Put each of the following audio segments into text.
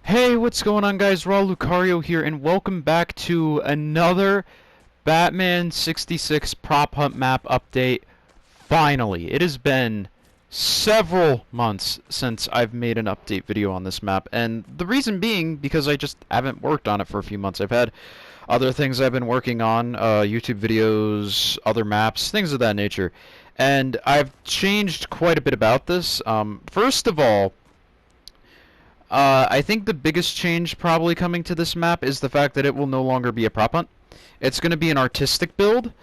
Hey, what's going on, guys? Raw Lucario here, and welcome back to another Batman 66 prop hunt map update. Finally, it has been several months since I've made an update video on this map, and the reason being because I just haven't worked on it for a few months. I've had other things I've been working on, YouTube videos, other maps, things of that nature, and I've changed quite a bit about this. First of all, I think the biggest change probably coming to this map is the fact that it will no longer be a prop hunt. It's going to be an artistic build,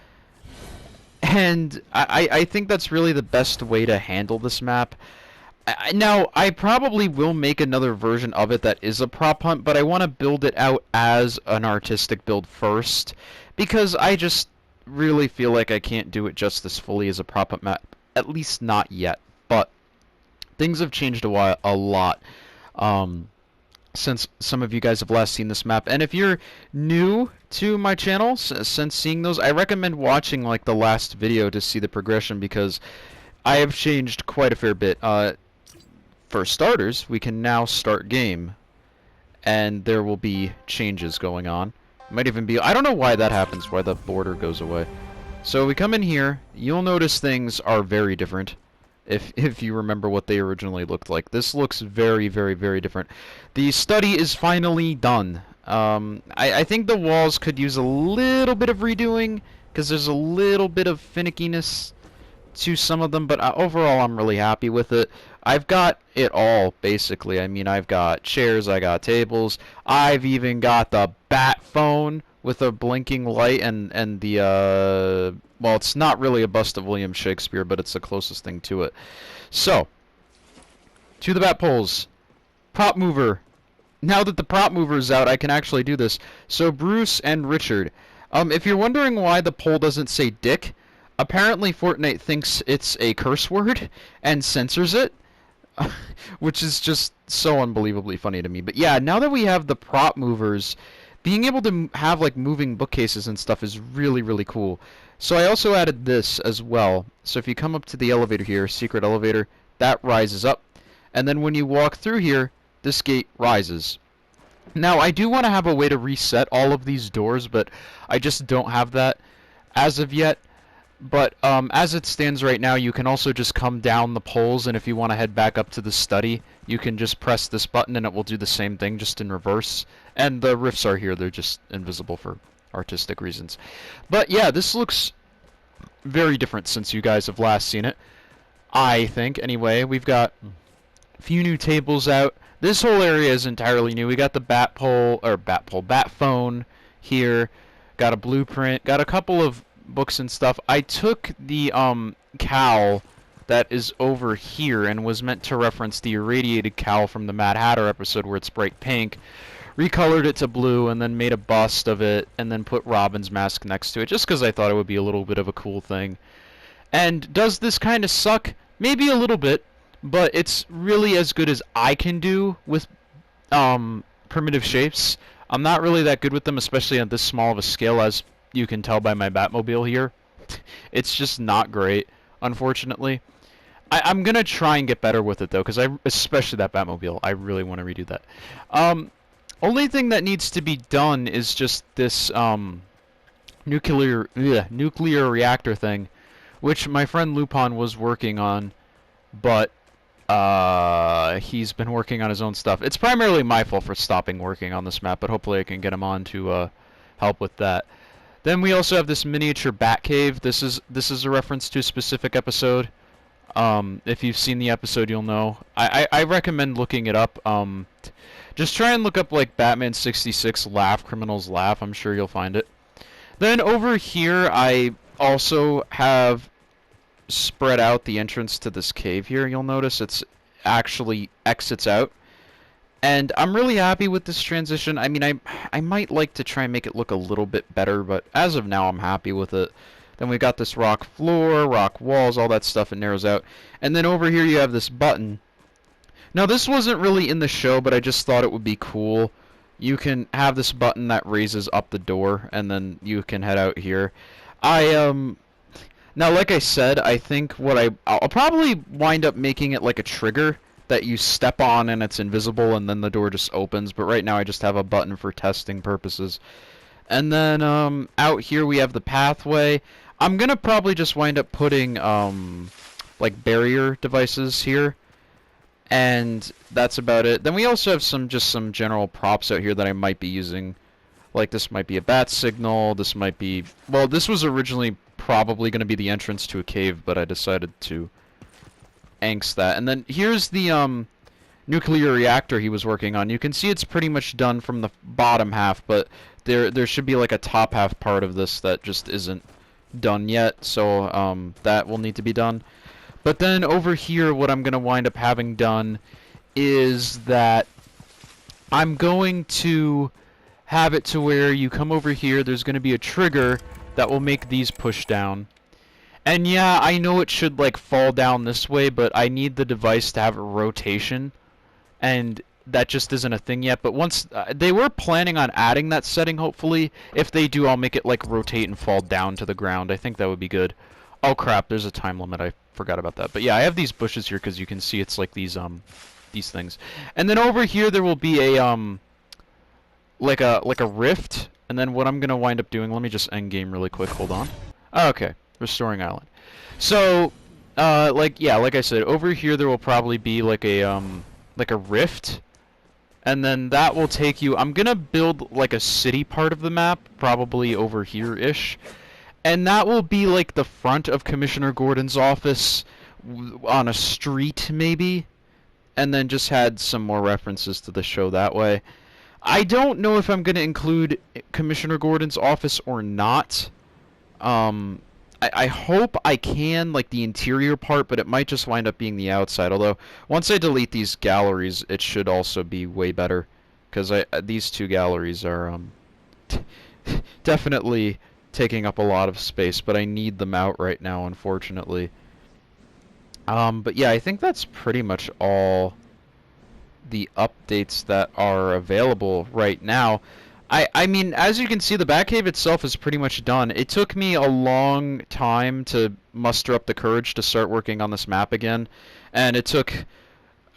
and I think that's really the best way to handle this map. Now, I probably will make another version of it that is a prop hunt, but I want to build it out as an artistic build first, because I just really feel like I can't do it justice fully as a prop hunt map, at least not yet. But things have changed a lot. Since some of you guys have last seen this map, and if you're new to my channel since seeing those, I recommend watching like the last video to see the progression, because I have changed quite a fair bit. For starters, we can now start game, and there will be changes going on. Might even be, I don't know why that happens, why the border goes away. So we come in here, you'll notice things are very different. If you remember what they originally looked like. This looks very, very, very different. The study is finally done. I think the walls could use a little bit of redoing, because there's a little bit of finickiness to some of them, but overall I'm really happy with it. I've got it all, basically. I mean, I've got chairs, I got tables, I've even got the bat phone with a blinking light, and the well, it's not really a bust of William Shakespeare, but it's the closest thing to it. So, to the bat poles. Prop mover. Now that the prop mover is out, I can actually do this. So, Bruce and Richard. If you're wondering why the pole doesn't say dick, apparently Fortnite thinks it's a curse word and censors it, which is just so unbelievably funny to me. But yeah, now that we have the prop movers, being able to have like moving bookcases and stuff is really, really cool. So I also added this as well. So if you come up to the elevator here, secret elevator, that rises up. And then when you walk through here, this gate rises. Now I do want to have a way to reset all of these doors, but I just don't have that as of yet. But as it stands right now, you can also just come down the poles, and if you want to head back up to the study, you can just press this button and it will do the same thing, just in reverse. And the rifts are here, they're just invisible for artistic reasons. But yeah, this looks very different since you guys have last seen it, I think. Anyway, we've got a few new tables out. This whole area is entirely new. We got the bat phone here, got a blueprint, got a couple of books and stuff. I took the cowl that is over here and was meant to reference the irradiated cowl from the Mad Hatter episode where it's bright pink, recolored it to blue, and then made a bust of it, and then put Robin's mask next to it, just because I thought it would be a little bit of a cool thing. And does this kind of suck? Maybe a little bit, but it's really as good as I can do with primitive shapes. I'm not really that good with them, especially on this small of a scale, as you can tell by my Batmobile here. It's just not great, unfortunately. I'm going to try and get better with it, though, because especially that Batmobile, I really want to redo that. Only thing that needs to be done is just this nuclear reactor thing, which my friend Lupin was working on, but he's been working on his own stuff. It's primarily my fault for stopping working on this map, but hopefully I can get him on to help with that. Then we also have this miniature Batcave. This is a reference to a specific episode. If you've seen the episode, you'll know. I recommend looking it up. Just try and look up like Batman 66 Laugh, Criminals Laugh. I'm sure you'll find it. Then over here, I also have spread out the entrance to this cave here. You'll notice it's actually exits out. And I'm really happy with this transition. I mean, I might like to try and make it look a little bit better, but as of now, I'm happy with it. Then we got this rock floor, rock walls, all that stuff. It narrows out. And then over here you have this button. Now, this wasn't really in the show, but I just thought it would be cool. You can have this button that raises up the door, and then you can head out here. Now, like I said, I think I'll probably wind up making it like a trigger that you step on and it's invisible and then the door just opens, but right now I just have a button for testing purposes. And then out here we have the pathway. I'm gonna probably just wind up putting like barrier devices here, and that's about it. Then we also have some general props out here that I might be using. Like this might be a bat signal, this might be, well, this was originally probably going to be the entrance to a cave, but I decided to angst that. And then here's the nuclear reactor he was working on. You can see it's pretty much done from the bottom half, but there should be like a top half part of this that just isn't done yet, so that will need to be done. But then over here, what I'm going to wind up having done is that I'm going to have it to where you come over here, there's going to be a trigger that will make these push down. And yeah, I know it should like fall down this way, but I need the device to have a rotation, and that just isn't a thing yet. But once they were planning on adding that setting, hopefully. If they do, I'll make it like rotate and fall down to the ground. I think that would be good. Oh crap, there's a time limit. I forgot about that. But yeah, I have these bushes here because you can see it's like these things. And then over here there will be a like a rift, and then what I'm gonna wind up doing, let me just end game really quick, hold on. Okay, restoring island. So like I said, over here there will probably be like a rift, and then that will take you, I'm gonna build like a city part of the map, probably over here ish, and that will be like the front of Commissioner Gordon's office on a street maybe, and then just had some more references to the show that way. I don't know if I'm going to include Commissioner Gordon's office or not. I hope I can, like the interior part, but it might just wind up being the outside. Although, once I delete these galleries, it should also be way better. Because these two galleries are definitely taking up a lot of space, but I need them out right now, unfortunately. But yeah, I think that's pretty much all the updates that are available right now. I mean, as you can see, the Batcave itself is pretty much done. It took me a long time to muster up the courage to start working on this map again, and it took,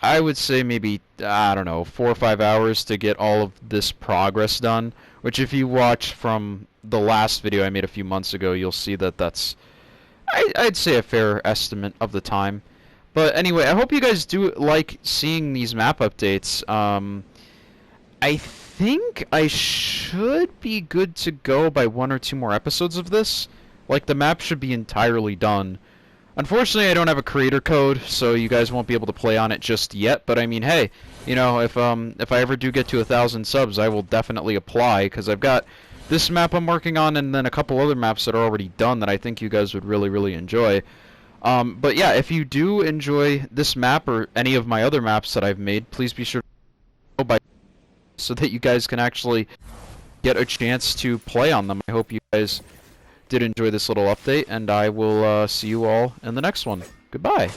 I would say, maybe, I don't know, 4 or 5 hours to get all of this progress done, which if you watch from the last video I made a few months ago, you'll see that that's, I'd say, a fair estimate of the time. But anyway, I hope you guys do like seeing these map updates. I think I should be good to go by 1 or 2 more episodes of this. Like, the map should be entirely done. Unfortunately, I don't have a creator code, so you guys won't be able to play on it just yet. But I mean, hey, you know, if I ever do get to 1,000 subs, I will definitely apply, because I've got this map I'm working on, and then a couple other maps that are already done that I think you guys would really, really enjoy. But yeah, if you do enjoy this map or any of my other maps that I've made, please be sure to go by so that you guys can actually get a chance to play on them. I hope you guys did enjoy this little update, and I will see you all in the next one. Goodbye.